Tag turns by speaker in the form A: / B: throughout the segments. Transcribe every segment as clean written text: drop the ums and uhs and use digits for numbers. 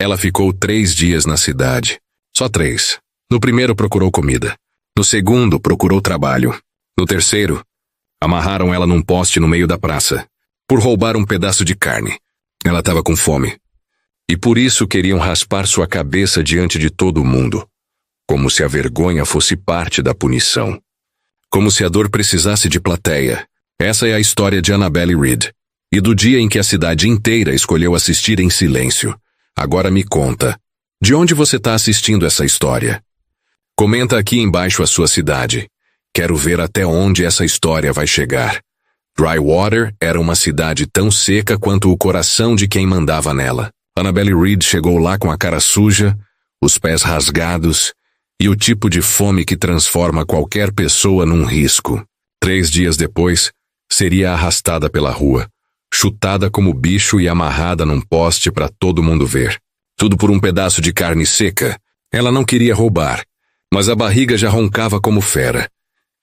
A: Ela ficou 3 dias na cidade. Só 3. No primeiro procurou comida. No segundo procurou trabalho. No terceiro, amarraram ela num poste no meio da praça, por roubar um pedaço de carne. Ela estava com fome. E por isso queriam raspar sua cabeça diante de todo mundo. Como se a vergonha fosse parte da punição. Como se a dor precisasse de plateia. Essa é a história de Annabelle Reed. E do dia em que a cidade inteira escolheu assistir em silêncio. Agora me conta, de onde você está assistindo essa história? Comenta aqui embaixo a sua cidade. Quero ver até onde essa história vai chegar. Drywater era uma cidade tão seca quanto o coração de quem mandava nela. Annabelle Reed chegou lá com a cara suja, os pés rasgados e o tipo de fome que transforma qualquer pessoa num risco. 3 dias depois, seria arrastada pela rua, chutada como bicho e amarrada num poste para todo mundo ver. Tudo por um pedaço de carne seca. Ela não queria roubar, mas a barriga já roncava como fera.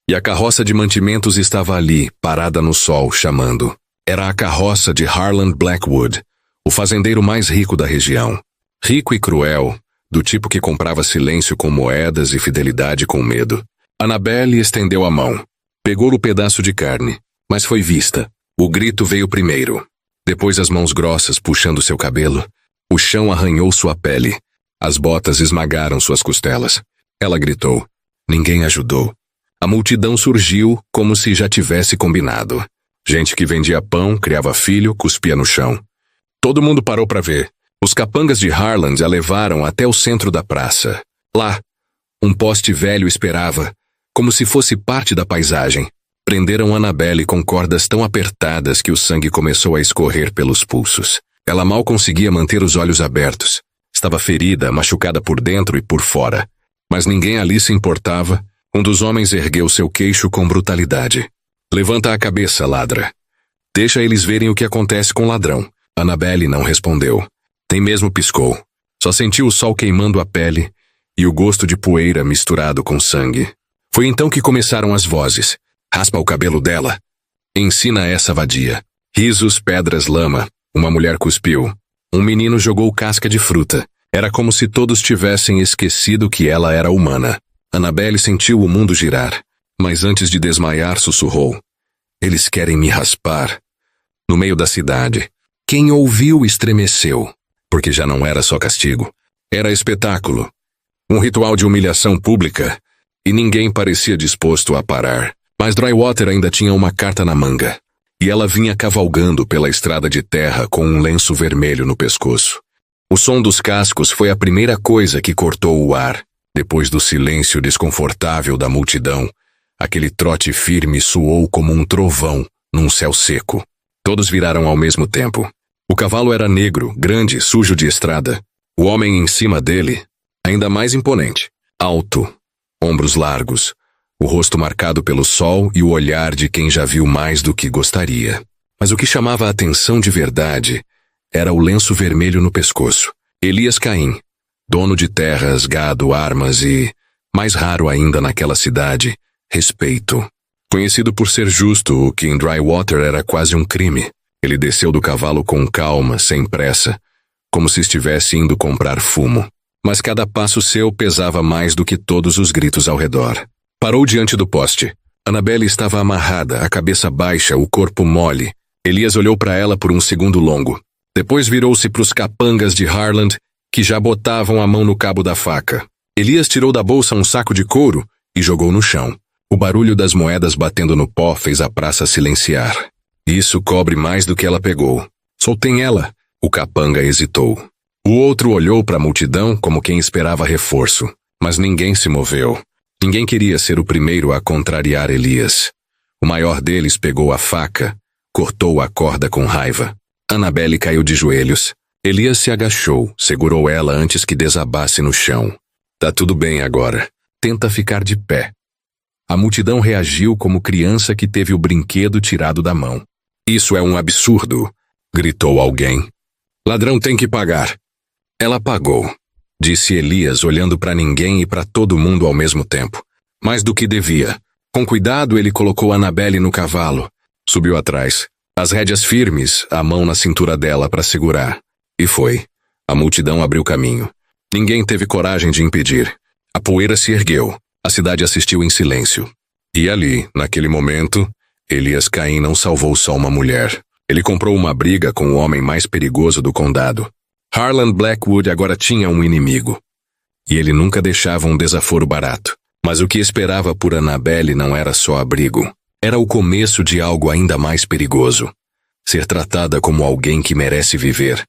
A: E a carroça de mantimentos estava ali, parada no sol, chamando. Era a carroça de Harland Blackwood, o fazendeiro mais rico da região. Rico e cruel, do tipo que comprava silêncio com moedas e fidelidade com medo. Annabelle estendeu a mão. Pegou o pedaço de carne, mas foi vista. O grito veio primeiro. Depois as mãos grossas puxando seu cabelo. O chão arranhou sua pele. As botas esmagaram suas costelas. Ela gritou. Ninguém ajudou. A multidão surgiu como se já tivesse combinado. Gente que vendia pão, criava filho, cuspia no chão. Todo mundo parou para ver. Os capangas de Harland a levaram até o centro da praça. Lá, um poste velho esperava, como se fosse parte da paisagem. Prenderam Annabelle com cordas tão apertadas que o sangue começou a escorrer pelos pulsos. Ela mal conseguia manter os olhos abertos. Estava ferida, machucada por dentro e por fora. Mas ninguém ali se importava. Um dos homens ergueu seu queixo com brutalidade. Levanta a cabeça, ladra. Deixa eles verem o que acontece com o ladrão. Annabelle não respondeu. Nem mesmo piscou. Só sentiu o sol queimando a pele e o gosto de poeira misturado com sangue. Foi então que começaram as vozes. Raspa o cabelo dela. Ensina essa vadia. Risos, pedras, lama. Uma mulher cuspiu. Um menino jogou casca de fruta. Era como se todos tivessem esquecido que ela era humana. Annabelle sentiu o mundo girar, mas antes de desmaiar sussurrou. Eles querem me raspar. No meio da cidade. Quem ouviu estremeceu, porque já não era só castigo. Era espetáculo. Um ritual de humilhação pública, e ninguém parecia disposto a parar. Mas Drywater ainda tinha uma carta na manga, e ela vinha cavalgando pela estrada de terra com um lenço vermelho no pescoço. O som dos cascos foi a primeira coisa que cortou o ar. Depois do silêncio desconfortável da multidão, aquele trote firme soou como um trovão num céu seco. Todos viraram ao mesmo tempo. O cavalo era negro, grande, sujo de estrada. O homem em cima dele, ainda mais imponente, alto, ombros largos, o rosto marcado pelo sol e o olhar de quem já viu mais do que gostaria. Mas o que chamava a atenção de verdade era o lenço vermelho no pescoço. Elias Caim, dono de terras, gado, armas e, mais raro ainda naquela cidade, respeito. Conhecido por ser justo, o que em Drywater era quase um crime. Ele desceu do cavalo com calma, sem pressa, como se estivesse indo comprar fumo. Mas cada passo seu pesava mais do que todos os gritos ao redor. Parou diante do poste. Annabelle estava amarrada, a cabeça baixa, o corpo mole. Elias olhou para ela por um segundo longo. Depois virou-se para os capangas de Harland, que já botavam a mão no cabo da faca. Elias tirou da bolsa um saco de couro e jogou no chão. O barulho das moedas batendo no pó fez a praça silenciar. Isso cobre mais do que ela pegou. Soltem ela. O capanga hesitou. O outro olhou para a multidão como quem esperava reforço, mas ninguém se moveu. Ninguém queria ser o primeiro a contrariar Elias. O maior deles pegou a faca, cortou a corda com raiva. Annabelle caiu de joelhos. Elias se agachou, segurou ela antes que desabasse no chão. Tá tudo bem agora. Tenta ficar de pé. A multidão reagiu como criança que teve o brinquedo tirado da mão. Isso é um absurdo, gritou alguém. Ladrão tem que pagar. Ela pagou, disse Elias olhando para ninguém e para todo mundo ao mesmo tempo. Mais do que devia. Com cuidado ele colocou Annabelle no cavalo. Subiu atrás. As rédeas firmes, a mão na cintura dela para segurar. E foi. A multidão abriu caminho. Ninguém teve coragem de impedir. A poeira se ergueu. A cidade assistiu em silêncio. E ali, naquele momento, Elias Cain não salvou só uma mulher. Ele comprou uma briga com o homem mais perigoso do condado. Harlan Blackwood agora tinha um inimigo. E ele nunca deixava um desaforo barato. Mas o que esperava por Annabelle não era só abrigo. Era o começo de algo ainda mais perigoso. Ser tratada como alguém que merece viver.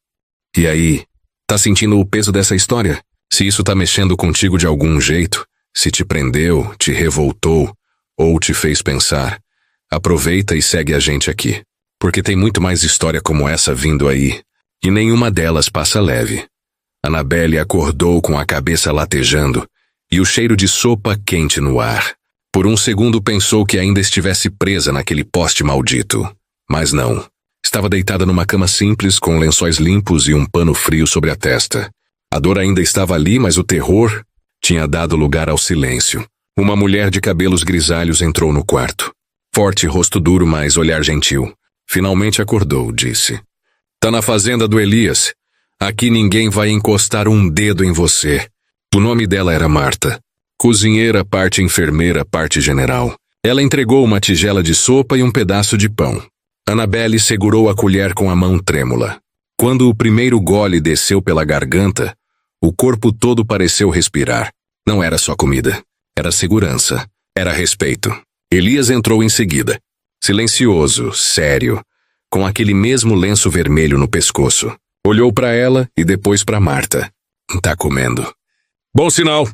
A: E aí, tá sentindo o peso dessa história? Se isso tá mexendo contigo de algum jeito, se te prendeu, te revoltou ou te fez pensar, aproveita e segue a gente aqui. Porque tem muito mais história como essa vindo aí. E nenhuma delas passa leve. Annabelle acordou com a cabeça latejando e o cheiro de sopa quente no ar. Por um segundo pensou que ainda estivesse presa naquele poste maldito. Mas não. Estava deitada numa cama simples com lençóis limpos e um pano frio sobre a testa. A dor ainda estava ali, mas o terror tinha dado lugar ao silêncio. Uma mulher de cabelos grisalhos entrou no quarto. Forte, rosto duro, mas olhar gentil. Finalmente acordou, disse. Tá na fazenda do Elias. Aqui ninguém vai encostar um dedo em você. O nome dela era Marta. Cozinheira, parte enfermeira, parte general. Ela entregou uma tigela de sopa e um pedaço de pão. Annabelle segurou a colher com a mão trêmula. Quando o primeiro gole desceu pela garganta, o corpo todo pareceu respirar. Não era só comida. Era segurança. Era respeito. Elias entrou em seguida. Silencioso, sério, com aquele mesmo lenço vermelho no pescoço. Olhou para ela e depois para Marta. Tá comendo. Bom sinal!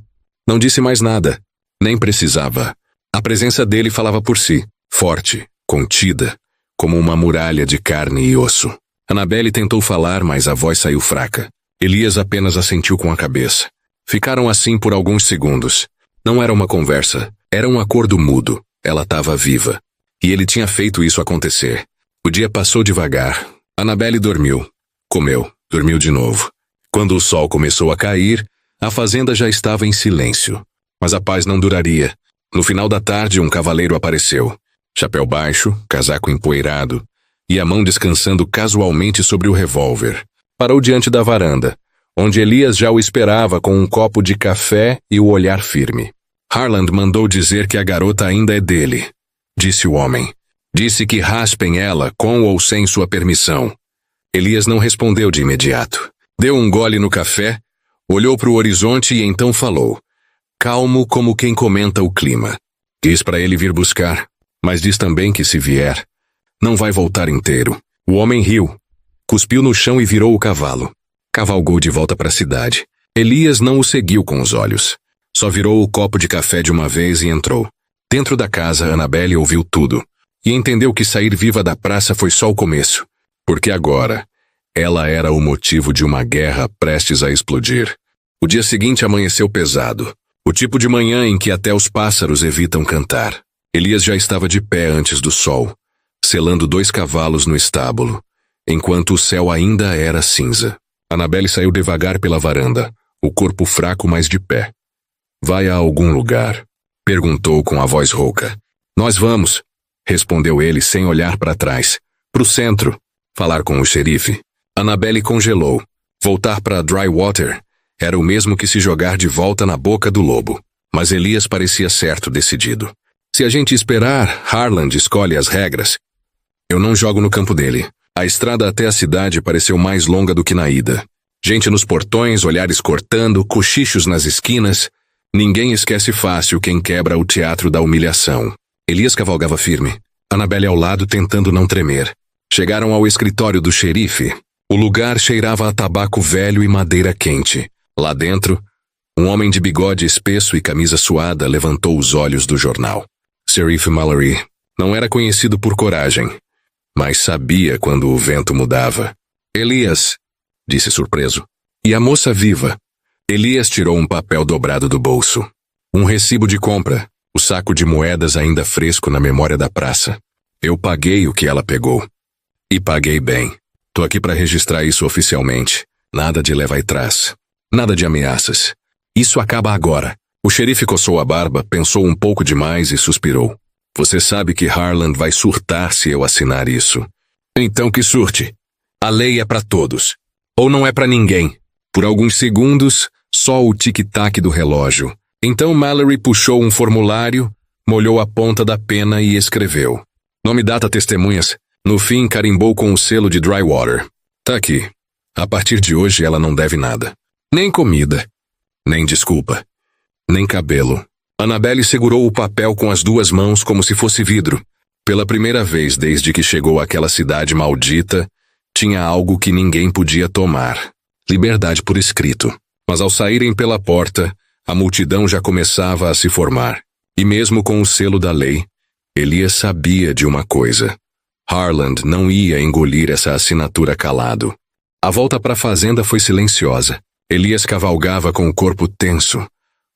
A: Não disse mais nada. Nem precisava. A presença dele falava por si. Forte, contida, como uma muralha de carne e osso. Annabelle tentou falar, mas a voz saiu fraca. Elias apenas assentiu com a cabeça. Ficaram assim por alguns segundos. Não era uma conversa. Era um acordo mudo. Ela estava viva. E ele tinha feito isso acontecer. O dia passou devagar. Annabelle dormiu. Comeu. Dormiu de novo. Quando o sol começou a cair, a fazenda já estava em silêncio. Mas a paz não duraria. No final da tarde, um cavaleiro apareceu. Chapéu baixo, casaco empoeirado, e a mão descansando casualmente sobre o revólver. Parou diante da varanda, onde Elias já o esperava com um copo de café e o olhar firme. Harland mandou dizer que a garota ainda é dele, disse o homem. Disse que raspem ela com ou sem sua permissão. Elias não respondeu de imediato. Deu um gole no café, olhou para o horizonte e então falou, calmo como quem comenta o clima. Diz para ele vir buscar, mas diz também que se vier, não vai voltar inteiro. O homem riu, cuspiu no chão e virou o cavalo. Cavalgou de volta para a cidade. Elias não o seguiu com os olhos. Só virou o copo de café de uma vez e entrou. Dentro da casa, Annabelle ouviu tudo e entendeu que sair viva da praça foi só o começo, porque agora ela era o motivo de uma guerra prestes a explodir. O dia seguinte amanheceu pesado, o tipo de manhã em que até os pássaros evitam cantar. Elias já estava de pé antes do sol, selando 2 cavalos no estábulo, enquanto o céu ainda era cinza. Annabelle saiu devagar pela varanda, o corpo fraco, mas de pé. Vai a algum lugar? Perguntou com a voz rouca. Nós vamos, respondeu ele sem olhar para trás. Pro centro, falar com o xerife. Annabelle congelou. Voltar para Drywater era o mesmo que se jogar de volta na boca do lobo. Mas Elias parecia certo, decidido. Se a gente esperar, Harland escolhe as regras. Eu não jogo no campo dele. A estrada até a cidade pareceu mais longa do que na ida. Gente nos portões, olhares cortando, cochichos nas esquinas. Ninguém esquece fácil quem quebra o teatro da humilhação. Elias cavalgava firme, Annabelle ao lado tentando não tremer. Chegaram ao escritório do xerife. O lugar cheirava a tabaco velho e madeira quente. Lá dentro, um homem de bigode espesso e camisa suada levantou os olhos do jornal. Sheriff Mallory não era conhecido por coragem, mas sabia quando o vento mudava. Elias, disse surpreso. E a moça viva? Elias tirou um papel dobrado do bolso. Um recibo de compra, o saco de moedas ainda fresco na memória da praça. Eu paguei o que ela pegou. E paguei bem. Tô aqui para registrar isso oficialmente. Nada de leva e trás. Nada de ameaças. Isso acaba agora. O xerife coçou a barba, pensou um pouco demais e suspirou. Você sabe que Harland vai surtar se eu assinar isso. Então que surte. A lei é para todos. Ou não é para ninguém. Por alguns segundos, só o tic-tac do relógio. Então Mallory puxou um formulário, molhou a ponta da pena e escreveu. Nome, data, testemunhas. No fim, carimbou com o selo de Drywater. Tá aqui. A partir de hoje, ela não deve nada. Nem comida. Nem desculpa. Nem cabelo. Annabelle segurou o papel com as duas mãos como se fosse vidro. Pela primeira vez desde que chegou àquela cidade maldita, tinha algo que ninguém podia tomar. Liberdade por escrito. Mas ao saírem pela porta, a multidão já começava a se formar. E mesmo com o selo da lei, Elias sabia de uma coisa. Harland não ia engolir essa assinatura calado. A volta para a fazenda foi silenciosa. Elias cavalgava com o corpo tenso,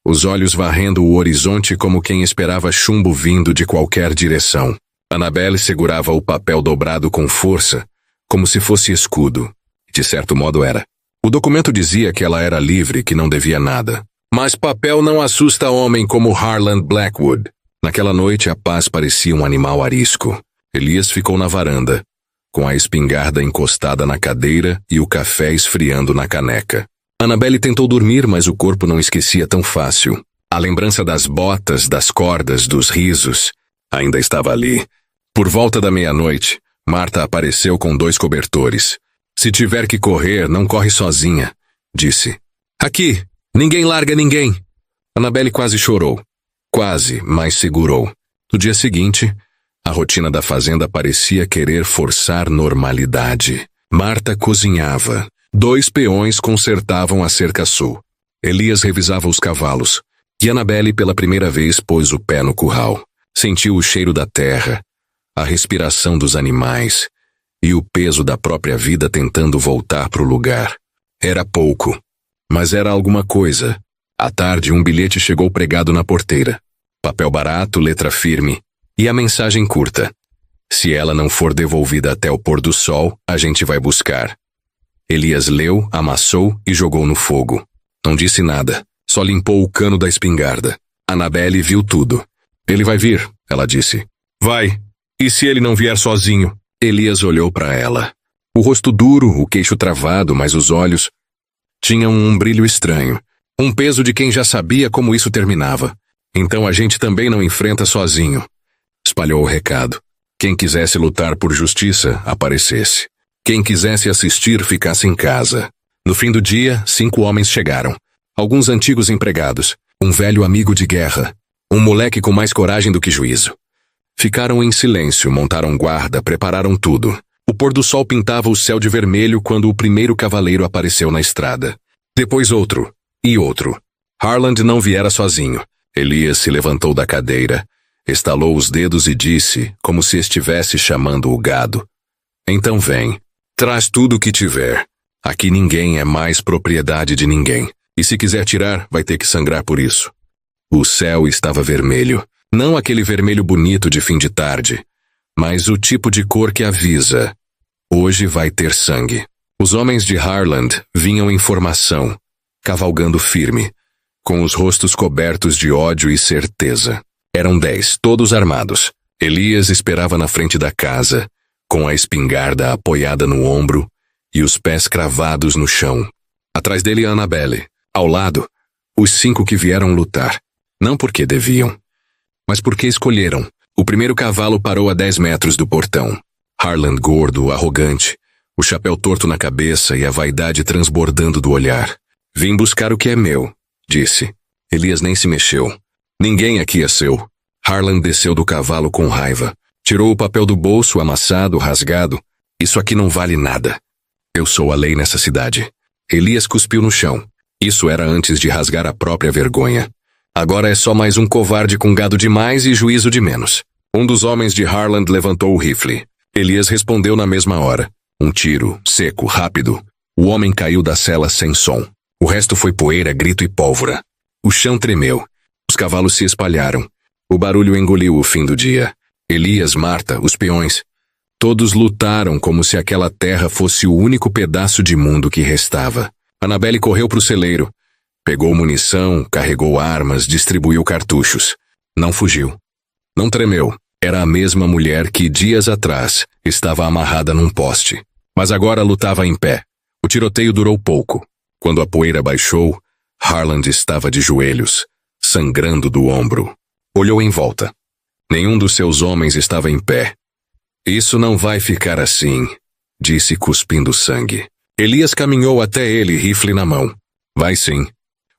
A: os olhos varrendo o horizonte como quem esperava chumbo vindo de qualquer direção. Annabelle segurava o papel dobrado com força, como se fosse escudo. De certo modo era. O documento dizia que ela era livre, que não devia nada. Mas papel não assusta homem como Harland Blackwood. Naquela noite a paz parecia um animal arisco. Elias ficou na varanda, com a espingarda encostada na cadeira e o café esfriando na caneca. Annabelle tentou dormir, mas o corpo não esquecia tão fácil. A lembrança das botas, das cordas, dos risos, ainda estava ali. Por volta da meia-noite, Marta apareceu com 2 cobertores. Se tiver que correr, não corre sozinha, disse. Aqui, ninguém larga ninguém. Annabelle quase chorou. Quase, mas segurou. No dia seguinte, a rotina da fazenda parecia querer forçar normalidade. Marta cozinhava. 2 peões consertavam a cerca sul. Elias revisava os cavalos. E Annabelle pela primeira vez pôs o pé no curral. Sentiu o cheiro da terra, a respiração dos animais e o peso da própria vida tentando voltar para o lugar. Era pouco, mas era alguma coisa. À tarde, um bilhete chegou pregado na porteira. Papel barato, letra firme. E a mensagem curta. Se ela não for devolvida até o pôr do sol, a gente vai buscar. Elias leu, amassou e jogou no fogo. Não disse nada, só limpou o cano da espingarda. Annabelle viu tudo. Ele vai vir, ela disse. Vai. E se ele não vier sozinho? Elias olhou para ela. O rosto duro, o queixo travado, mas os olhos tinham um brilho estranho. Um peso de quem já sabia como isso terminava. Então a gente também não enfrenta sozinho. Espalhou o recado. Quem quisesse lutar por justiça, aparecesse. Quem quisesse assistir, ficasse em casa. No fim do dia, 5 homens chegaram. Alguns antigos empregados. Um velho amigo de guerra. Um moleque com mais coragem do que juízo. Ficaram em silêncio, montaram guarda, prepararam tudo. O pôr do sol pintava o céu de vermelho quando o primeiro cavaleiro apareceu na estrada. Depois outro. E outro. Harland não viera sozinho. Elias se levantou da cadeira, estalou os dedos e disse, como se estivesse chamando o gado. Então vem. Traz tudo o que tiver. Aqui ninguém é mais propriedade de ninguém. E se quiser tirar, vai ter que sangrar por isso. O céu estava vermelho. Não aquele vermelho bonito de fim de tarde, mas o tipo de cor que avisa. Hoje vai ter sangue. Os homens de Harland vinham em formação, cavalgando firme, com os rostos cobertos de ódio e certeza. Eram 10, todos armados. Elias esperava na frente da casa, com a espingarda apoiada no ombro e os pés cravados no chão. Atrás dele Annabelle. Ao lado, os 5 que vieram lutar. Não porque deviam, mas porque escolheram. O primeiro cavalo parou a 10 metros do portão. Harland gordo, arrogante, o chapéu torto na cabeça e a vaidade transbordando do olhar. Vim buscar o que é meu, disse. Elias nem se mexeu. Ninguém aqui é seu. Harland desceu do cavalo com raiva. Tirou o papel do bolso, amassado, rasgado. Isso aqui não vale nada. Eu sou a lei nessa cidade. Elias cuspiu no chão. Isso era antes de rasgar a própria vergonha. Agora é só mais um covarde com gado demais e juízo de menos. Um dos homens de Harland levantou o rifle. Elias respondeu na mesma hora. Um tiro, seco, rápido. O homem caiu da cela sem som. O resto foi poeira, grito e pólvora. O chão tremeu. Os cavalos se espalharam. O barulho engoliu o fim do dia. Elias, Marta, os peões. Todos lutaram como se aquela terra fosse o único pedaço de mundo que restava. Annabelle correu para o celeiro. Pegou munição, carregou armas, distribuiu cartuchos. Não fugiu. Não tremeu. Era a mesma mulher que, dias atrás, estava amarrada num poste. Mas agora lutava em pé. O tiroteio durou pouco. Quando a poeira baixou, Harland estava de joelhos, sangrando do ombro. Olhou em volta. Nenhum dos seus homens estava em pé. Isso não vai ficar assim, disse cuspindo sangue. Elias caminhou até ele, rifle na mão. Vai sim,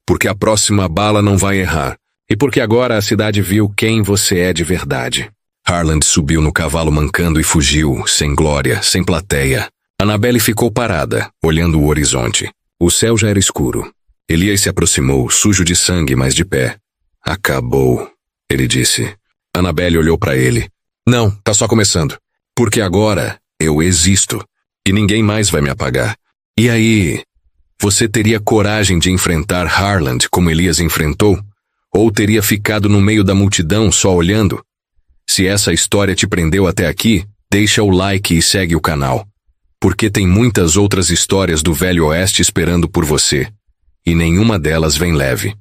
A: porque a próxima bala não vai errar, e porque agora a cidade viu quem você é de verdade. Harland subiu no cavalo mancando e fugiu, sem glória, sem plateia. Annabelle ficou parada, olhando o horizonte. O céu já era escuro. Elias se aproximou, sujo de sangue, mas de pé. Acabou, ele disse. Annabelle olhou para ele. Não, tá só começando. Porque agora eu existo, e ninguém mais vai me apagar. E aí, você teria coragem de enfrentar Harland como Elias enfrentou? Ou teria ficado no meio da multidão só olhando? Se essa história te prendeu até aqui, deixa o like e segue o canal. Porque tem muitas outras histórias do Velho Oeste esperando por você. E nenhuma delas vem leve.